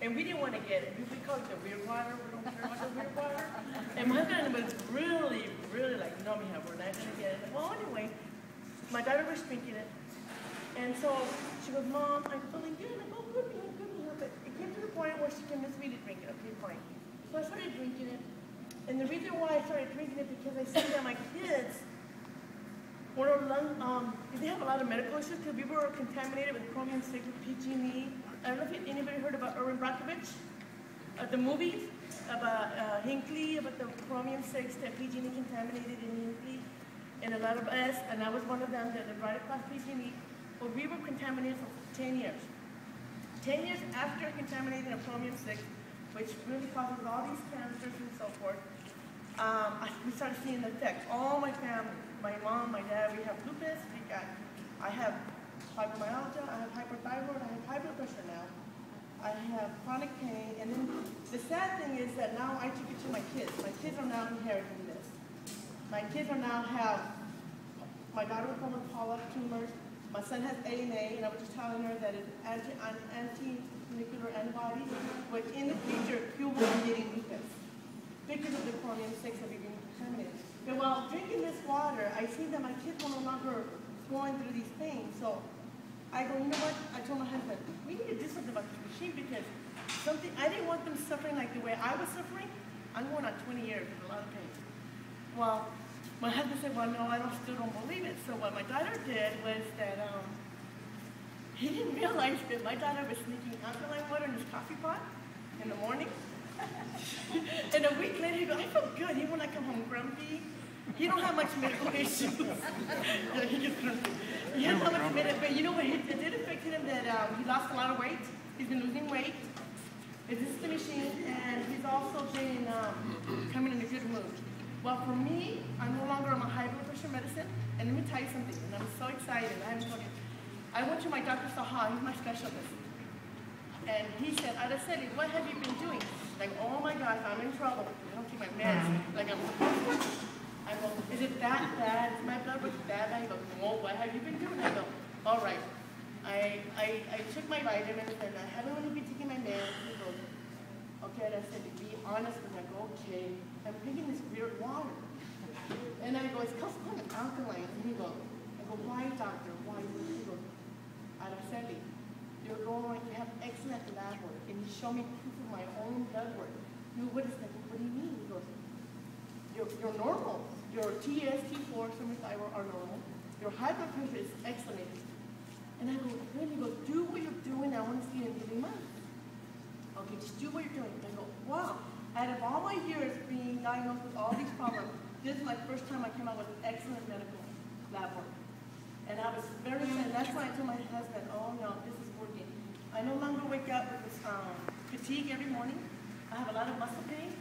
And we didn't want to get it. We called it the weird water. We don't care about the weird water. And my husband was really, really like, no, mija, we're not going to get it. Well, anyway, my daughter was drinking it. And so she goes, Mom, I'm feeling good. I go, good, mija, good, mija. But it came to the point where she convinced me to drink it. Okay, fine. So I started drinking it. And the reason why I started drinking it because I see that my kids were they have a lot of medical issues because we were contaminated with chromium-6 with PG&E. I don't know if anybody heard about Erin Brockovich, the movie about Hinckley, about the chromium-6 that PG&E contaminated in Hinckley, and a lot of us, and I was one of them that right across PG&E. Well, we were contaminated for 10 years. 10 years after contaminating a chromium-6, which really causes all these cancers and so forth, we started seeing the effects. All my family, my mom, my dad, we have lupus, I have fibromyalgia, I have hyperthyroid, I have high blood pressure now. I have chronic pain, and then the sad thing is that now I took it to my kids. My kids are now inheriting this. My kids are now my daughter was born with polyp tumors, my son has ANA, and I was just telling her that it's anti-nuclear antibodies, but in the future, you will be getting lupus because of the chromium-6 that we've been contaminated. But while drinking this water, I see that my kids are no longer going through these things. So I go, you know what? I told my husband, we need to do something about this machine because I didn't want them suffering like the way I was suffering. I'm going on 20 years with a lot of pain. Well, my husband said, well, no, I still don't believe it. So what my daughter did was that he didn't realize that my daughter was sneaking alkaline water in his coffee pot in the morning. And a week later, he goes, I feel good. Even when I come home grumpy, he don't have much medical issues. Yeah, he gets grumpy. He has not much medical, but you know what? It did affect him that he lost a lot of weight. He's been losing weight. This is the machine, and he's also been coming in a good mood. Well, for me, I'm no longer on my high blood pressure medicine, and let me tell you something, and I'm so excited. I went to my Dr. Saha, he's my specialist. And he said, Araceli, what have you been doing? Like, oh my gosh, I'm in trouble. I don't take my meds like I'm supposed to. I go, is it that bad? Is my blood work that bad? He goes, well, what have you been doing? I go, all right. I took my vitamins and I haven't really been taking my meds. He goes, okay, Araceli, be honest with me. I go, okay, I'm drinking this weird water. And I go, it's called alkaline. And he goes, I go, why, doctor? Why? He goes, Araceli, you have excellent lab work, and he showed me proof of my own blood work. What is that? What do you mean? He goes, you're normal. Your TS, T4, thyroid are normal. Your high blood pressure is excellent. And I go, really? He goes, do what you're doing. I want to see it in 3 months. Okay, just do what you're doing. I go, wow. Out of all my years being diagnosed with all these problems, this is my first time I came out with excellent medical lab work. And I was very sad. That's why I told my husband, oh no, this is working. I no longer wake up with this fatigue every morning. I have a lot of muscle pain.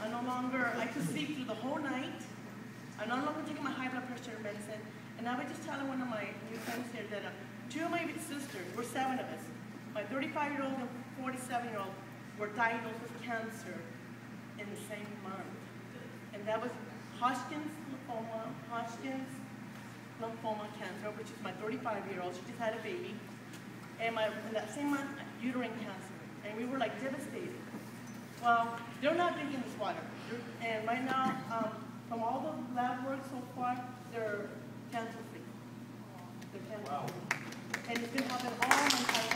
I could sleep through the whole night. I'm no longer taking my high blood pressure medicine. And I was just telling one of my new friends here that 2 of my sisters, we're 7 of us, my 35-year-old and 47-year-old were diagnosed with cancer in the same month. And that was Hodgkin's lymphoma cancer, which is my 35-year-old. She just had a baby. And in that same month, uterine cancer. And we were like devastated. Well, they're not drinking this water. And right now, from all the lab work so far, they're cancer-free. They're cancer-free. Wow. And it's been helping all my entire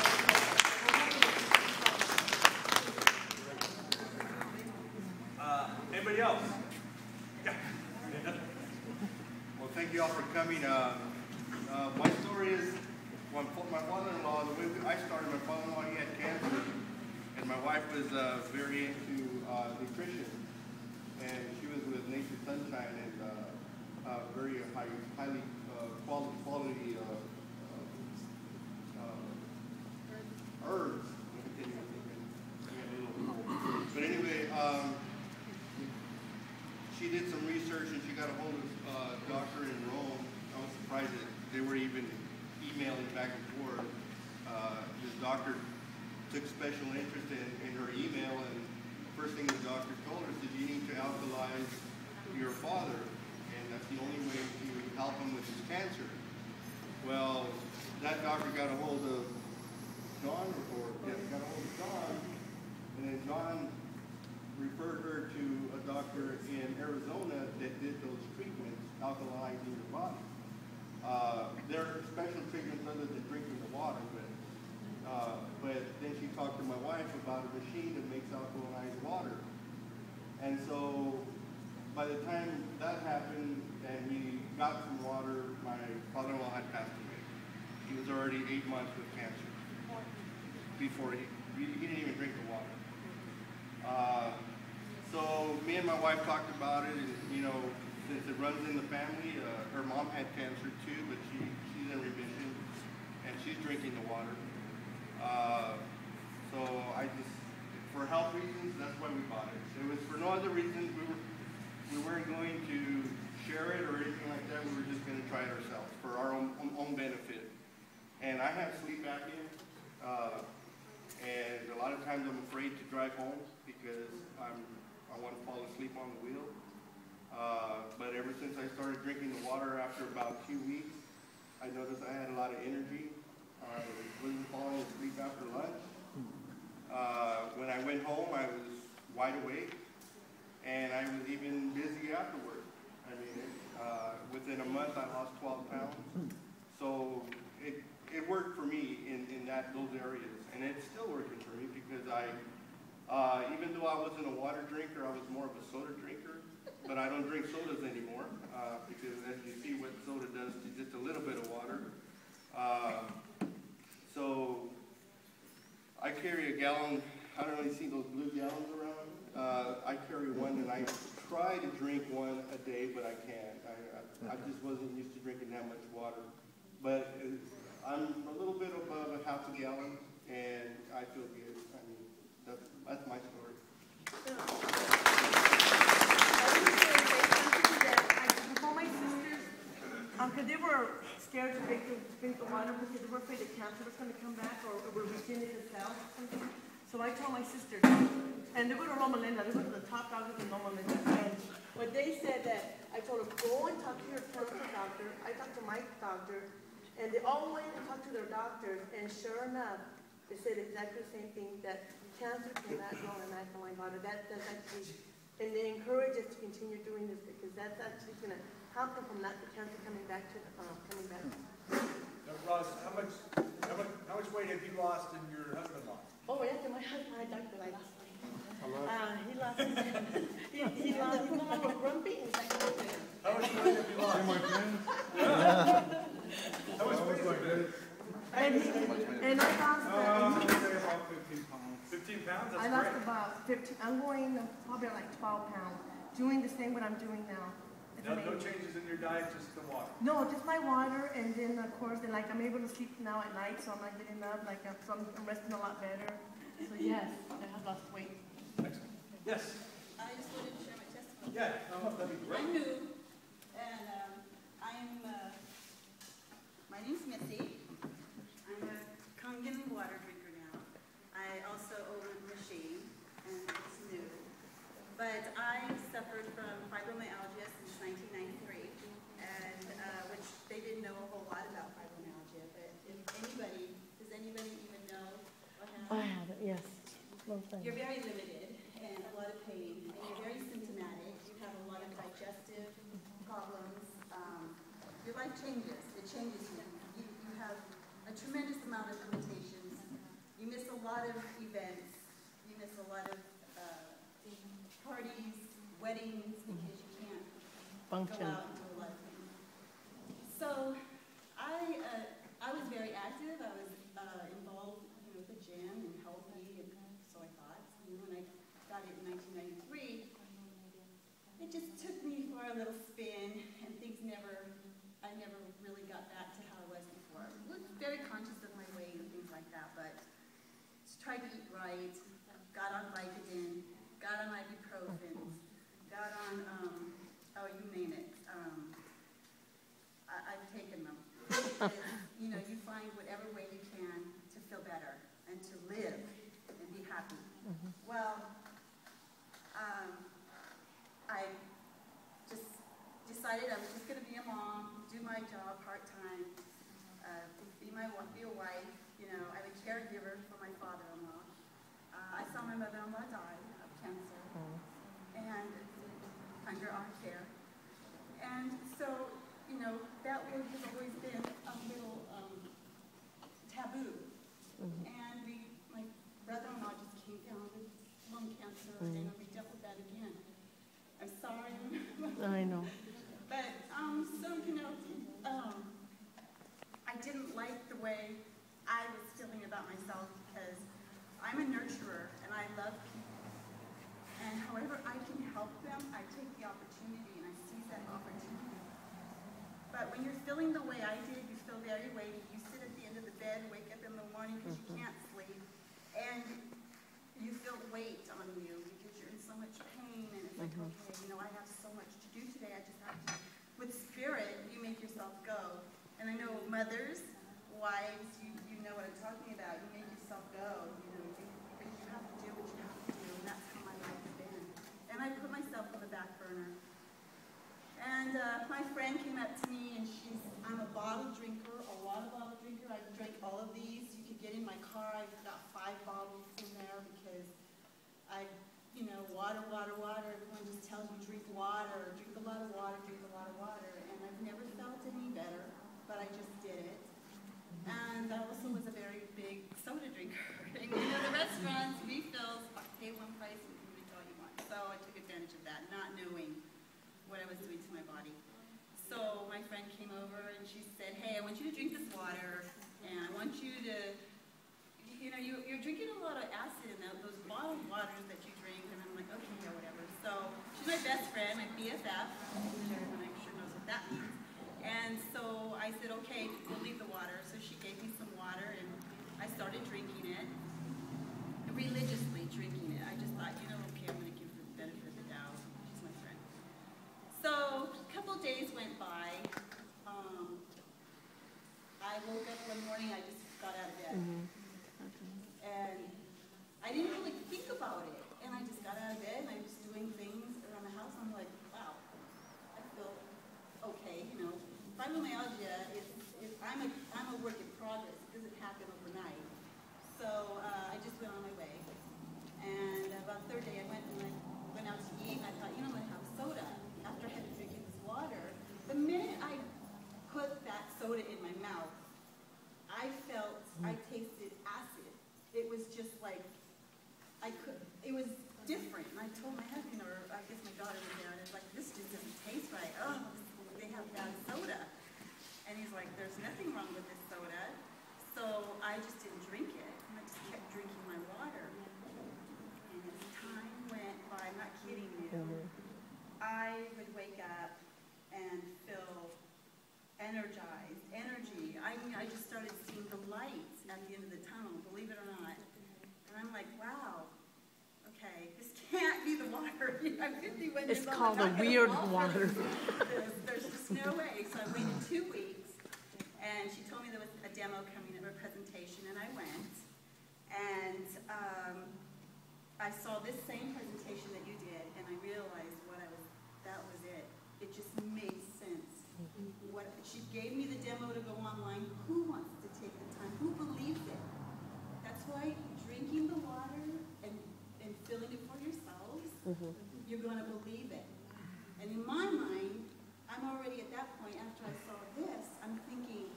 anybody else? Yeah. Well, thank you all for coming. My story is, my father-in-law, the way I started, my father-in-law, he had cancer, and my wife was very into nutrition, and she was with Nature Sunshine, and very highly quality herbs. But anyway, she did some research and she got a hold of a doctor in Rome. I was surprised that they were even emailing back and forth. This doctor took special interest in her email, and the first thing the doctor told her is you need to alkalize your father, and that's the only way to help him with his cancer. Well, that doctor got a hold of John, got a hold of John, doctor in Arizona that did those treatments, alkalizing your body. There are special treatments other than drinking the water, but then she talked to my wife about a machine that makes alkalized water. And so by the time that happened and we got some water, my father-in-law had passed away. He was already 8 months with cancer before he didn't even drink the water. So me and my wife talked about it, and since it runs in the family, her mom had cancer too, but she's in remission, and she's drinking the water. So I just, for health reasons, that's why we bought it. It was for no other reason. We weren't going to share it or anything like that. We were just going to try it ourselves for our own benefit. And I have sleep apnea, and a lot of times I'm afraid to drive home because I want to fall asleep on the wheel. But ever since I started drinking the water after about 2 weeks, I noticed I had a lot of energy. I wasn't falling asleep after lunch. When I went home, I was wide awake, and I was even busy afterward. I mean, within a month, I lost 12 pounds. So it worked for me in those areas, and it's still working for me because even though I wasn't a water drinker, I was more of a soda drinker. But I don't drink sodas anymore because, as you see, what soda does to just a little bit of water. So I carry a gallon. I don't know if you see those blue gallons around. I carry one, and I try to drink one a day, but I can't. I just wasn't used to drinking that much water. But I'm a little bit above a half a gallon, and I feel good. I mean, that's my story. Before my sisters, because they were scared to drink the water because they were afraid that cancer was going to come back or were beginning to sell or something. So I told my sisters, and they were to Loma Linda, they were the top doctors in Loma Linda, and when they said that, I told them, go and talk to your cancer doctor. I talked to my doctor, and they all went and talked to their doctors, and sure enough, they said exactly the same thing, that cancer cannot grow in alkaline water. That's actually, and they encourage us to continue doing this because that's actually going to help them from not the cancer coming back to coming back. Now, Ross, how much weight have you lost and your husband lost? Oh yeah, my husband, my doctor, I lost weight. He lost. He's no longer grumpy. And How much weight have you lost? My friends? How much weight have you lost? And I lost. I'd say about 15 pounds. 15 pounds? That's I lost great. about 15. I'm going probably like 12 pounds. Doing the same what I'm doing now. It's No amazing. changes in your diet, just the water. No, just my water, and then of course, and like I'm able to sleep now at night, so I'm not getting up. Like so I'm resting a lot better. So yes, I have lost weight. Excellent. Yes. I just wanted to share my testimony. Yeah, that'd be great. I'm new, and my name's Missy. I'm a Kangen water drinker now. I also own a machine, and it's new. But I suffered from fibromyalgia since 1993, and which they didn't know a whole lot about fibromyalgia. But if anybody, does anybody even know what happened? I have it. Yes. You're very limited and a lot of pain, and you're very symptomatic. You have a lot of digestive problems. Your life changes. It changes you. You have a tremendous amount of limitations. You miss a lot of events. You miss a lot of parties, weddings, because you can't Function. go out and do a lot of things. So I was very active. I was involved with the gym and healthy, and so I thought. And when I got it in 1993, it just took me for a little spin, and I never really got back to how I was before. I was very conscious of my weight and things like that, but just tried to eat right, got on Vicodin, got on ibuprofen, got on, you name it. I've taken them. You find whatever way you can to feel better and to live and be happy. Well, I just decided I was just going to be a mom, do my job part-time, be a wife. I'm a caregiver for my father-in-law. I saw my mother-in-law die of cancer, and under our care. And so, you know, that word has always been a little taboo. And my brother-in-law just came down with lung cancer, and we dealt with that again. I'm sorry. I know. But, so, you know, I didn't like the way I was feeling about myself because I'm a nurturer and I love people. And however I can help them, I take the opportunity and I seize that opportunity. But when you're feeling the way I did, you feel very weighty. You sit at the end of the bed, wake up in the morning because you can't sleep. And you feel weight on you because you're in so much pain. And it's like, okay, you know, I have so much to do today. I just have to. With spirit, you make yourself go. And I know mothers, wives, you know what I'm talking about. You make yourself go. You know, but you have to do what you have to do. And that's how my life has been. And I put myself on the back burner. And my friend came up to me, and I'm a bottle drinker, a water bottle drinker. I drank all of these. You could get in my car. I've got 5 bottles in there because you know, water. Everyone just tells you drink water, drink a lot of water, drink a lot of water. And I've never felt any better, but I just did it. And I also was a very big soda drinker. And you know, the restaurants, refills, pay one price and you can drink all you want. So I took advantage of that, not knowing what I was doing to my body. So my friend came over and she said, hey, I want you to drink this water, and I want you to, you know, you're drinking a lot of acid in those bottled waters that you drink. And I'm like, okay, yeah, whatever. So she's my best friend, my BFF, which everyone I'm sure knows what that means. And so I said, okay, we'll leave the water. So she gave me some water, and I started drinking it, religiously drinking it. I just thought, you know, okay, I'm going to give her the benefit of the doubt. She's my friend. So a couple days went by. I woke up one morning, I just got out of bed. And I didn't really think about it. And I just got out of bed, and I was doing things around the house. I'm like, wow, I feel okay, you know. Fibromyalgia I'm a work in progress. It doesn't happen overnight. So I just went on my way. And about the 3rd day, I went out to eat, and I thought, you know, I'm going to have soda. After I had been drinking this water, the minute I put that soda in my mouth, I tasted acid. It was just like, it was different. And I told my husband, or I guess my daughter was there, and it's like, this just doesn't taste right. Oh, they have bad soda. And he's like, there's nothing wrong with this soda. So I just didn't drink it. And I just kept drinking my water. And as time went by, I'm not kidding you, I would wake up and feel energized, energy. I mean, I just started seeing the lights at the end of the tunnel, believe it or not. And I'm like, wow, okay, this can't be the water. I'm 51 years old. It's called the weird water. There's just no way. So I waited 2 weeks, and she told me there was a demo coming up, a presentation, and I went. And I saw this same presentation that you did, and I realized that was it. It just made sense. She gave me the demo to go online. Who wants to take the time? Who believes it? That's why drinking the water and feeling it for yourselves, you're going to believe it. And in my mind, I'm already at that point after I saw this, I'm thinking,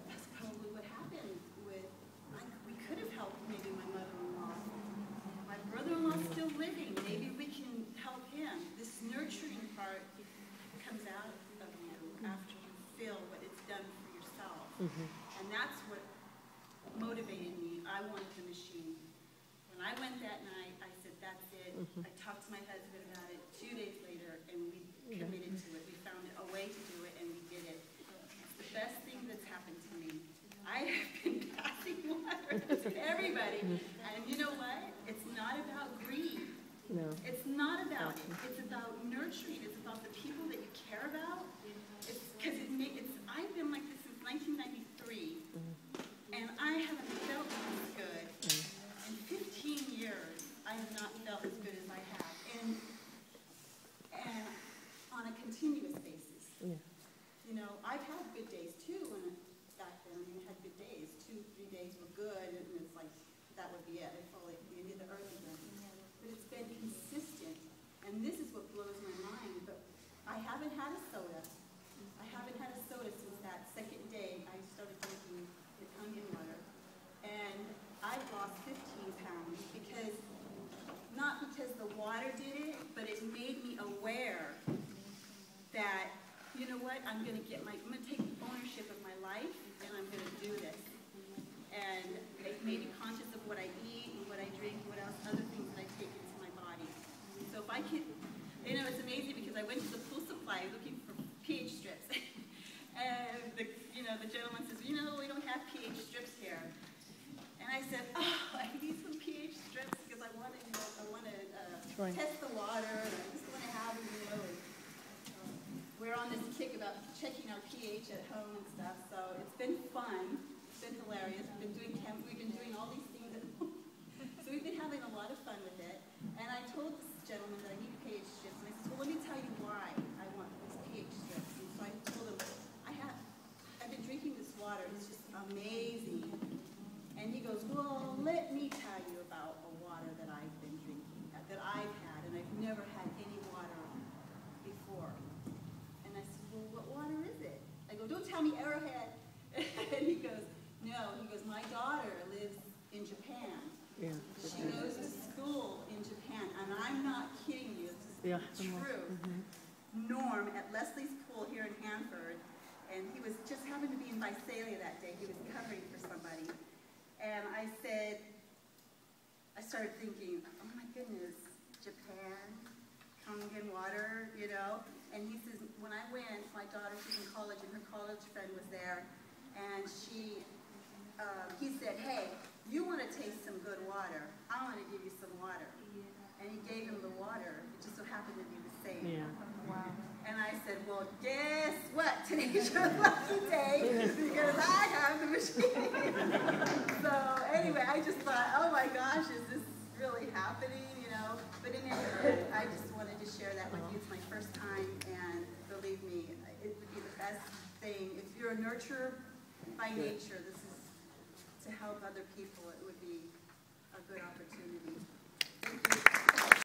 that's probably what happened we could have helped maybe my mother-in-law. My brother-in-law's still living. Maybe we can help him. This nurturing part comes out of you after you feel what it's done for yourself. And that's what motivated me. I wanted the machine. When I went that night, I said, that's it. I talked to my husband about it 2 days later, and we committed to it. We found a way to do it, and we did it. It's the best thing that's happened to me. I have been passing water to everybody. And you know what? It's not about greed. No. It's not about it. It's about nurturing. It's about the people that you care about. I've been like this since 1993, and I haven't felt this good. In 15 years, I have not felt as good as I have, and on a continuous basis. You know, I've had good days too. Back then, I had good days. 2, 3 days were good, and it's like that would be it. I felt like the end of the earth again. But it's been consistent, and this is what blows my mind. what, I'm gonna take ownership of my life, and I'm gonna do this. And I made me conscious of what I eat and what I drink, what else, other things that I take into my body. So if I could, you know, it's amazing because I went to the pool supply looking for pH strips. And the gentleman says, we don't have pH strips here. And I said, oh, I need some pH strips because I want to test the water, and I just want to have it, and we're on this kick about checking our pH at home and stuff, so it's been fun. It's been hilarious. We've been doing all these things at home. So we've been having a lot of fun with it. And I told this gentleman that I need pH strips, and I said, well, let me tell you why I want these pH strips. And so I told him, I've been drinking this water, it's just amazing. And he goes, well, let me tell you about a water that I've been drinking, that I've had, and I've never had any water before. And I said, well, what water is it? I go, don't tell me Arrowhead. And he goes, no. He goes, my daughter lives in Japan. Yeah. She goes to school in Japan, and I'm not kidding you. This is true. Norm at Leslie's Pool here in Hanford, and he was just happened to be in Visalia that day. He was covering for somebody. And I started thinking, oh my goodness, Japan, Kangen water, And he says, when I went, my daughter, she's in college, and her college friend was there, and he said, hey, you want to taste some good water? I want to give you some water. And he gave him the water. It just so happened to be the same. Yeah. Wow. And I said, well, guess what? Today's your lucky day because I have the machine. So anyway, I just thought, oh my gosh, is this really happening? But in any event, I just wanted to share that with you. It's my first time, and believe me, it would be the best thing. If you're a nurturer by nature, this is to help other people. It would be a good opportunity. Thank you.